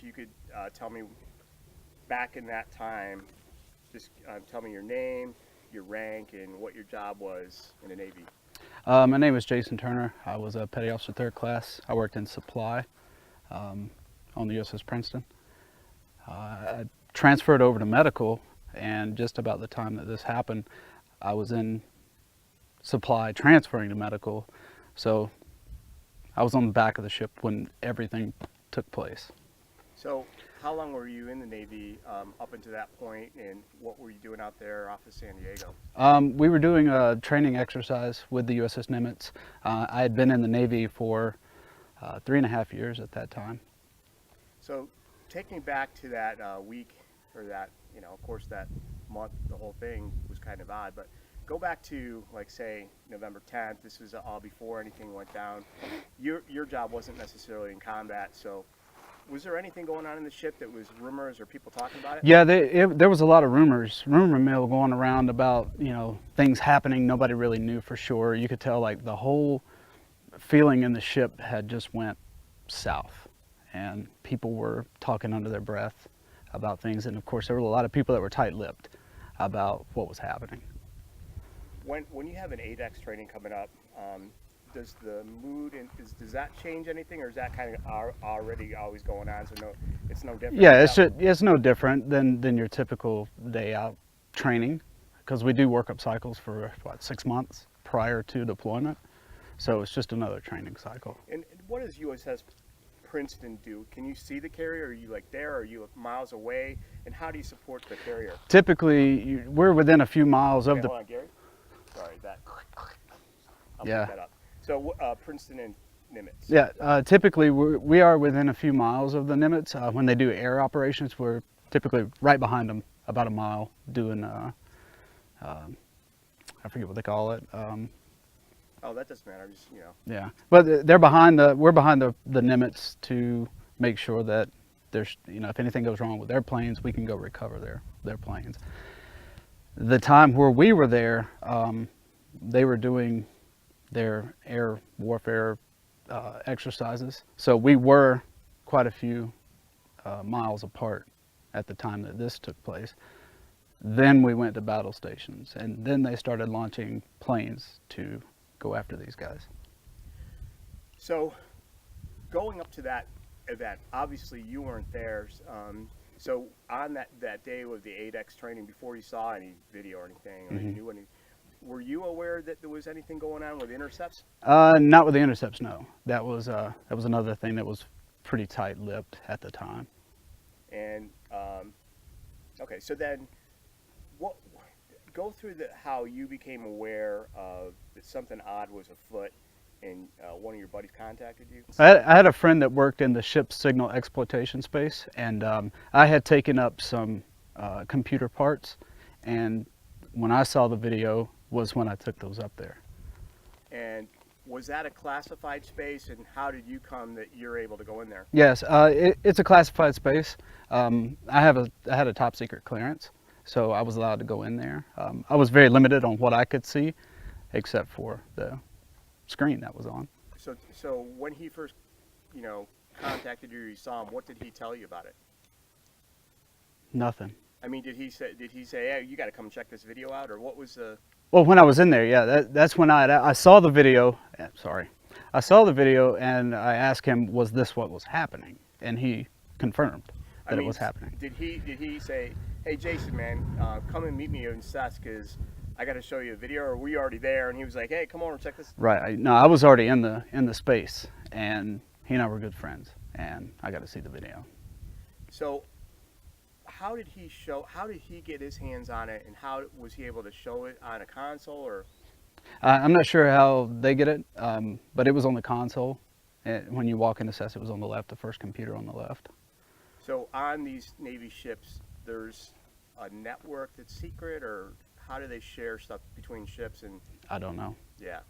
if you could tell me back in that time, just tell me your name, your rank, and what your job was in the Navy. My name is Jason Turner. I was a Petty Officer 3rd Class. I worked in supply on the USS Princeton. I transferred over to medical, and just about the time that this happened, I was in supply transferring to medical. So I was on the back of the ship when everything took place. So how long were you in the Navy up until that point, and what were you doing out there off of San Diego? We were doing a training exercise with the USS Nimitz. I had been in the Navy for 3.5 years at that time. So take me back to that week, or that, of course that month, the whole thing was kind of odd, but go back to, like, say, November 10th. This was all before anything went down. Your job wasn't necessarily in combat, so was there anything going on in the ship that was rumors or people talking about it? Yeah, there was a lot of rumor mill going around about, things happening. Nobody really knew for sure. You could tell, like, the whole feeling in the ship had just went south, and people were talking under their breath about things. And of course, there were a lot of people that were tight-lipped about what was happening. When you have an ADEX training coming up, does the mood does that change anything, or is that kind of already always going on? So it's no different. Yeah, it's no different than your typical day out training, because we do workup cycles for what, 6 months prior to deployment. So it's just another training cycle. And what does USS Princeton do? Can you see the carrier? Are you like there? Are you miles away? And how do you support the carrier? Typically, we're within a few miles of the. Hold on, Gary. Sorry, that. I'll Yeah. pick that up. So Princeton and Nimitz. Yeah, typically we are within a few miles of the Nimitz. When they do air operations, we're typically right behind them, about a mile, doing, I forget what they call it. Oh, that doesn't matter, just, Yeah, but we're behind the Nimitz to make sure that there's, if anything goes wrong with their planes, we can go recover their planes. The time where we were there, they were doing their air warfare exercises. So we were quite a few miles apart at the time that this took place. Then we went to battle stations, and then they started launching planes to go after these guys. So going up to that event, obviously you weren't there. So on that day of the ADEX training, before you saw any video or anything, or you knew any, were you aware that there was anything going on with intercepts? Not with the intercepts, no. That was another thing that was pretty tight-lipped at the time. And okay, so then go through how you became aware of that something odd was afoot, and one of your buddies contacted you. I had a friend that worked in the ship's signal exploitation space, and I had taken up some computer parts, and when I saw the video was when I took those up there. And was that a classified space, and how did you come that you're able to go in there? Yes, it's a classified space. I had a top secret clearance, so I was allowed to go in there. I was very limited on what I could see, except for the screen that was on. So when he first, contacted you, or you saw him, what did he tell you about it? Nothing. I mean, did he say, hey, you got to come check this video out, or what was the? Well, when I was in there, yeah, that's when I saw the video. Sorry, I saw the video, and I asked him, was this what was happening? And he confirmed that it was happening. Did he say, hey, Jason, man, come and meet me in Cess, because I got to show you a video, or were you already there? And he was like, hey, come over and check this. Right. No, I was already in the space, and he and I were good friends, and I got to see the video. So how did he get his hands on it, and how was he able to show it on a console, or? I'm not sure how they get it, but it was on the console. When you walk into Cess, it was on the left, the first computer on the left. So on these Navy ships, there's a network that's secret, or how do they share stuff between ships? And I don't know. Yeah.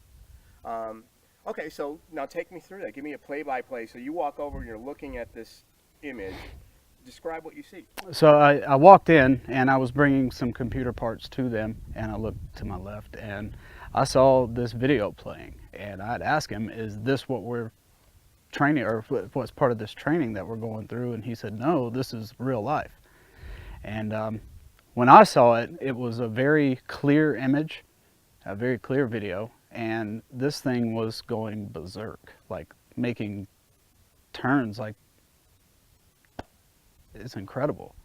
Okay, so now take me through that. Give me a play-by-play. So you walk over and you're looking at this image. Describe what you see. So I walked in, and I was bringing some computer parts to them, and I looked to my left, and I saw this video playing, and I'd ask him, is this what we're training, or what's part of this training that we're going through? And he said, no, this is real life. And when I saw it, it was a very clear image, a very clear video, and this thing was going berserk, like making turns, like, it's incredible.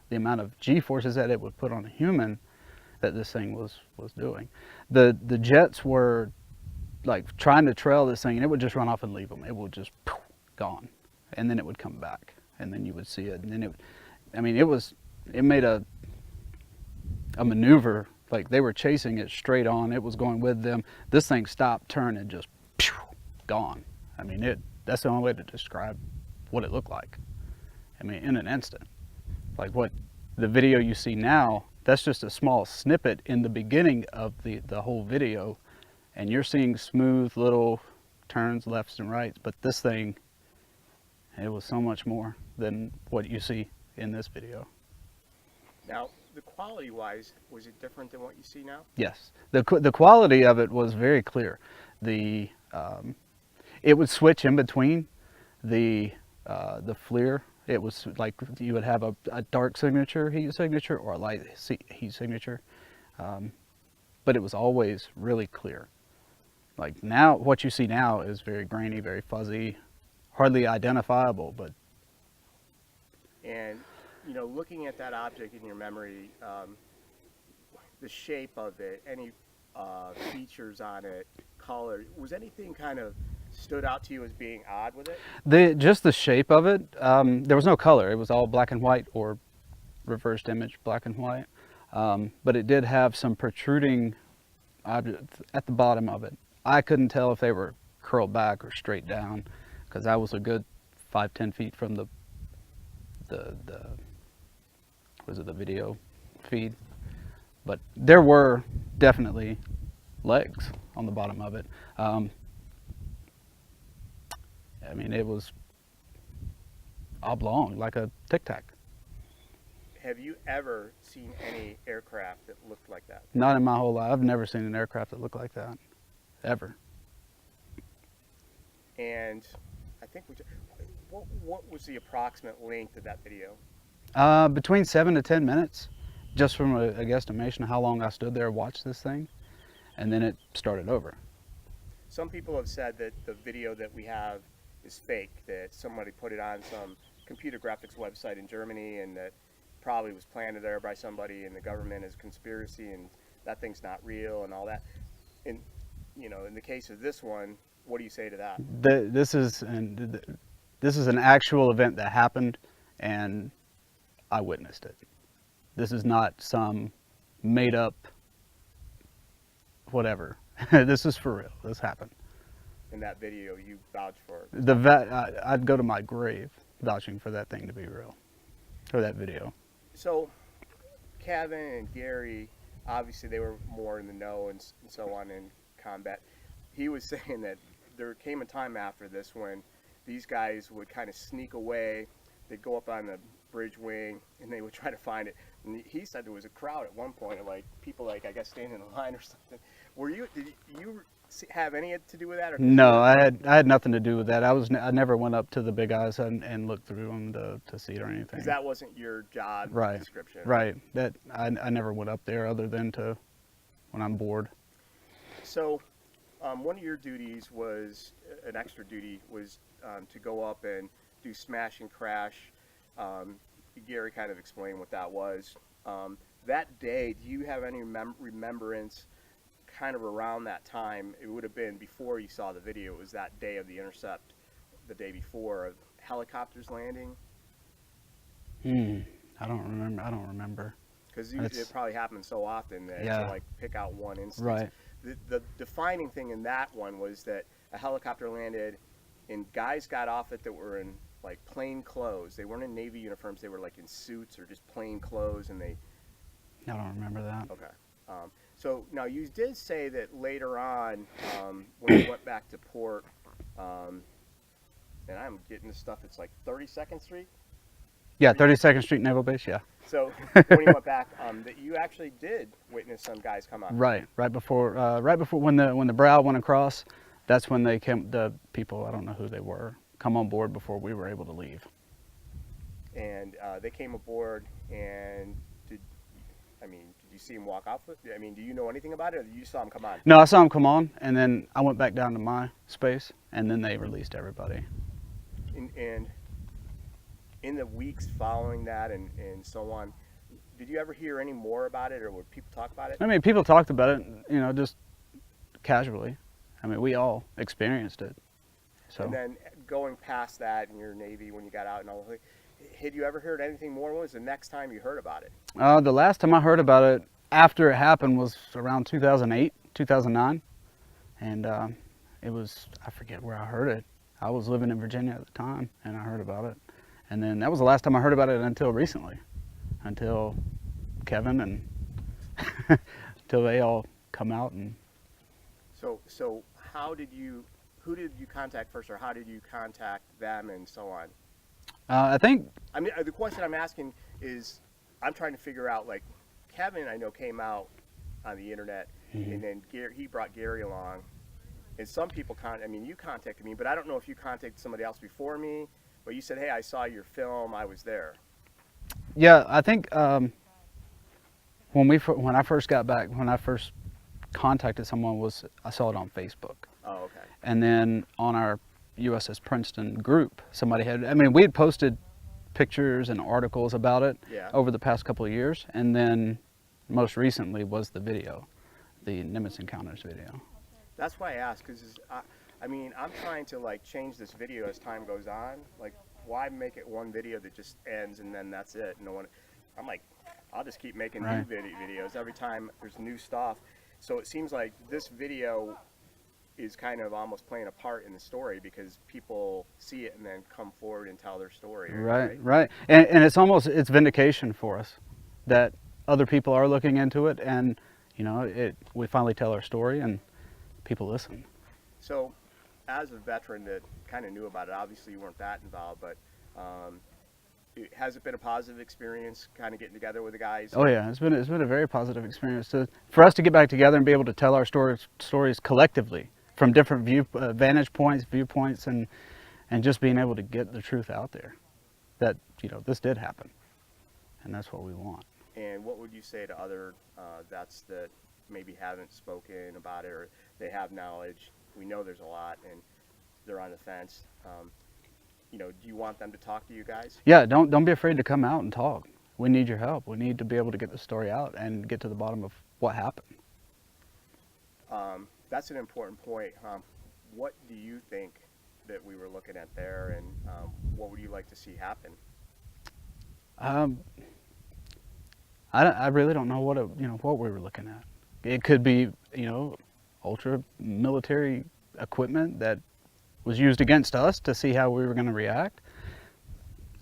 The amount of G-forces that it would put on a human that this thing was doing. The jets were like trying to trail this thing, and it would just run off and leave them. It would just poof, gone, and then it would come back, and then you would see it, and then it made a maneuver, like they were chasing it straight on. It was going with them. This thing stopped, turned, and just phew, gone. I mean, that's the only way to describe what it looked like. I mean, in an instant. Like what the video you see now, that's just a small snippet in the beginning of the whole video, and you're seeing smooth little turns lefts and rights, but this thing, it was so much more than what you see in this video. Now, the quality-wise, was it different than what you see now? Yes, the quality of it was very clear. It would switch in between the FLIR. It was like you would have a dark signature, heat signature, or a light heat signature, but it was always really clear. Like now, what you see now is very grainy, very fuzzy, hardly identifiable. But and you know, looking at that object in your memory, the shape of it, any features on it, color, was anything kind of stood out to you as being odd with it? Just the shape of it. There was no color. It was all black and white, or reversed image black and white. But it did have some protruding objects at the bottom of it. I couldn't tell if they were curled back or straight down, because I was a good 5-10 feet from the video feed. But there were definitely legs on the bottom of it. I mean, it was oblong, like a Tic Tac. Have you ever seen any aircraft that looked like that? Not in my whole life. I've never seen an aircraft that looked like that, ever. And I think what was the approximate length of that video? Between 7 to 10 minutes, just from a guesstimation of how long I stood there and watched this thing, and then it started over. Some people have said that the video that we have is fake, that somebody put it on some computer graphics website in Germany, and that probably was planted there by somebody, and the government is conspiracy, and that thing's not real, and all that. And you know, in the case of this one, what do you say to that? This is an actual event that happened, and I witnessed it. This is not some made up whatever. This is for real. This happened. In that video, you vouch for it. I'd go to my grave vouching for that thing to be real, or that video. So, Kevin and Gary, obviously they were more in the know and so on in combat. He was saying that there came a time after this when these guys would kind of sneak away. They'd go up on the bridge wing and they would try to find it. And he said there was a crowd at one point of like people, like I guess standing in line or something. Did you have any to do with that? Or no, I had nothing to do with that. I never went up to the big eyes and looked through them to see it or anything. Because that wasn't your job description. Right. That I never went up there other than when I'm bored. So, one of your duties was an extra duty was to go up and do smash and crash. Gary kind of explained what that was. That day, do you have any remembrance? Kind of around that time, it would have been before you saw the video. It was that day of the intercept, the day before, of helicopters landing. I don't remember. Because it probably happened so often that to like pick out one instance. Right. The defining thing in that one was that a helicopter landed, and guys got off it that were in like plain clothes. They weren't in Navy uniforms. They were like in suits or just plain clothes, and they. I don't remember that. Okay. So now you did say that later on, when you went back to port, and I'm getting this stuff. It's like 32nd Street. Yeah, 32nd Street Naval Base. Yeah. So when you went back, that you actually did witness some guys come up. Right before when the brow went across, that's when they came. The people, I don't know who they were, come on board before we were able to leave. And they came aboard, and did you see them walk off? I mean, do you know anything about it, or you saw them come on? No, I saw them come on, and then I went back down to my space, and then they released everybody. And in the weeks following that and so on, did you ever hear any more about it, or would people talk about it? I mean, people talked about it, you know, just casually. I mean, we all experienced it. So. And then going past that in your Navy, when you got out and all, had you ever heard anything more? What was the next time you heard about it? The last time I heard about it after it happened was around 2008, 2009. And it was, I forget where I heard it. I was living in Virginia at the time, and I heard about it. And then that was the last time I heard about it until recently, until Kevin and until they all come out. And So who did you contact first, or how did you contact them and so on? I think, I mean, the question I'm asking is, I'm trying to figure out, like, Kevin, I know, came out on the internet, and then he brought Gary along, and some people you contacted me, but I don't know if you contacted somebody else before me, but you said, hey, I saw your film, I was there. yeah, I think when I first got back, when I first contacted someone, I saw it on Facebook. Oh, okay. And then on our USS Princeton group, we had posted pictures and articles about it over the past couple of years, and then most recently was the video, the Nimitz Encounters video. That's why I asked, because I'm trying to, like, change this video as time goes on. Like, why make it one video that just ends and then that's it? No one. I'm like, I'll just keep making new videos every time there's new stuff. So it seems like this video is kind of almost playing a part in the story, because people see it and then come forward and tell their story. Right. And it's vindication for us that other people are looking into it, and we finally tell our story and people listen. So, as a veteran that kind of knew about it, obviously you weren't that involved, but has it been a positive experience, kind of getting together with the guys? Oh yeah, it's been a very positive experience for us to get back together and be able to tell our stories collectively from different vantage points, viewpoints, and just being able to get the truth out there that this did happen, and that's what we want. And what would you say to other vets that maybe haven't spoken about it, or they have knowledge? We know there's a lot, and they're on the fence. Do you want them to talk to you guys? Yeah, don't be afraid to come out and talk. We need your help. We need to be able to get the story out and get to the bottom of what happened. That's an important point. What do you think that we were looking at there, and what would you like to see happen? I really don't know what we were looking at. It could be ultra military equipment that was used against us to see how we were going to react.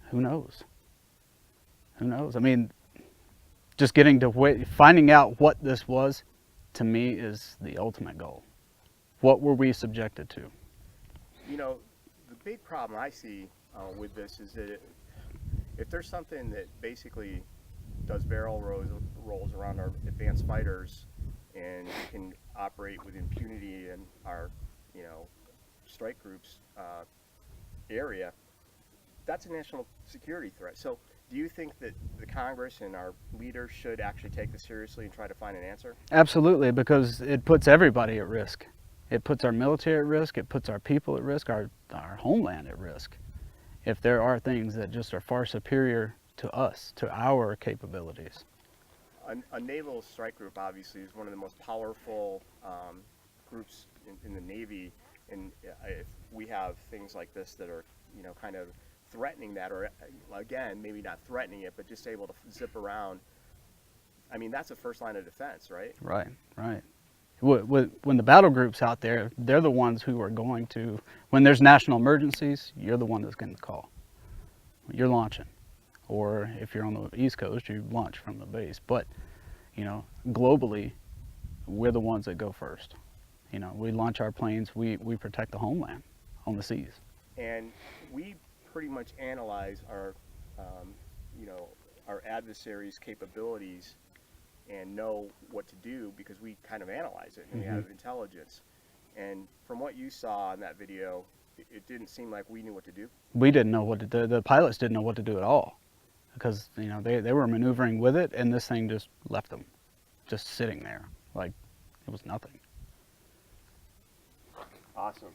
Who knows? I mean, just finding out what this was, to me, is the ultimate goal. What were we subjected to? The big problem I see with this is that if there's something that basically does barrel rolls around our advanced fighters, and we can operate with impunity in our, strike groups area, that's a national security threat. So do you think that the Congress and our leaders should actually take this seriously and try to find an answer? Absolutely, because it puts everybody at risk. It puts our military at risk, it puts our people at risk, our homeland at risk, if there are things that just are far superior to us, to our capabilities. A naval strike group obviously is one of the most powerful groups in the Navy, and if we have things like this that are kind of threatening that, or again, maybe not threatening it, but just able to zip around, that's a first line of defense, right? Right. When the battle group's out there, they're the ones who are going to, when there's national emergencies, you're the one that's going to call. You're launching. Or if you're on the East Coast, you launch from the base. But, globally, we're the ones that go first. We launch our planes, we protect the homeland on the seas. And we pretty much analyze our, our adversaries' capabilities and know what to do, because we kind of analyze it and we have intelligence. And from what you saw in that video, it didn't seem like we knew what to do. We didn't know what to do. The pilots didn't know what to do at all, because they were maneuvering with it, and this thing just left them, just sitting there like it was nothing. Awesome.